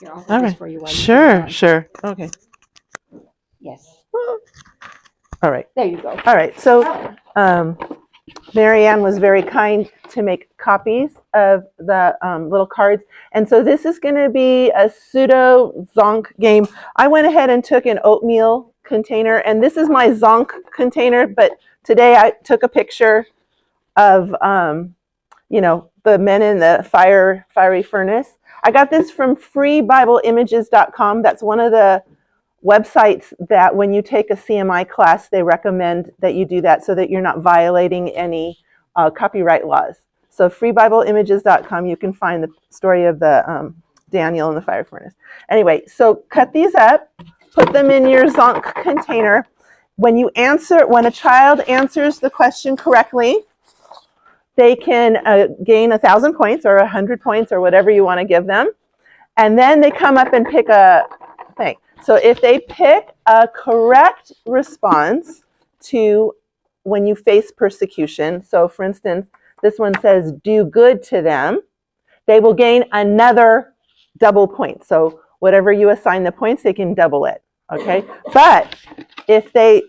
All right. Sure, sure. Okay. Yes. All right. There you go. All right. So Marianne was very kind to make copies of the little cards. And so this is going to be a pseudo Zonk game. I went ahead and took an oatmeal container, and this is my Zonk container, but today I took a picture of, the men in the fiery furnace. I got this from freebibleimages.com. That's one of the websites that when you take a CMI class, they recommend that you do that so that you're not violating any copyright laws. So freebibleimages.com, you can find the story of the Daniel in the fire furnace. Anyway, so cut these up, put them in your Zonk container. When a child answers the question correctly, they can gain 1,000 points or 100 points or whatever you want to give them. And then they come up and pick a thing. So if they pick a correct response to when you face persecution, so for instance, this one says do good to them, they will gain another double point. So whatever you assign the points, they can double it, okay? But if you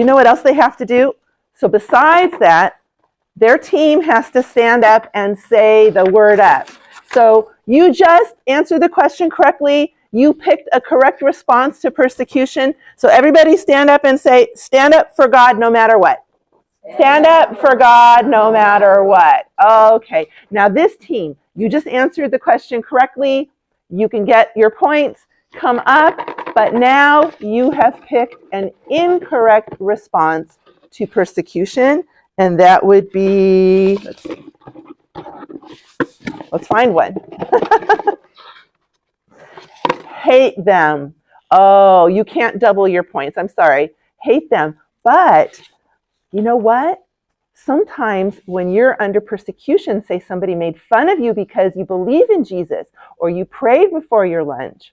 know what else they have to do? So besides that, their team has to stand up and say the word up. So you just answered the question correctly. You picked a correct response to persecution. So everybody stand up and say, stand up for God no matter what. Stand up for God no matter what. Okay. Now this team, you just answered the question correctly. You can get your points, come up, but now you have picked an incorrect response to persecution. And that would be, let's see. Let's find one. Hate them. Oh, you can't double your points. I'm sorry. Hate them. But you know what? Sometimes when you're under persecution, say somebody made fun of you because you believe in Jesus or you prayed before your lunch,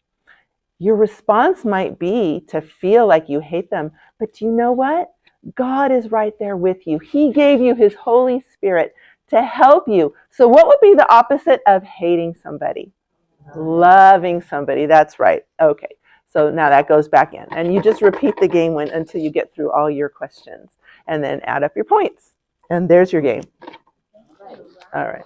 your response might be to feel like you hate them. But you know what? God is right there with you. He gave you his Holy Spirit to help you. So what would be the opposite of hating somebody? Loving somebody. That's right. Okay. So now that goes back in. And you just repeat the game until you get through all your questions. And then add up your points. And there's your game. All right.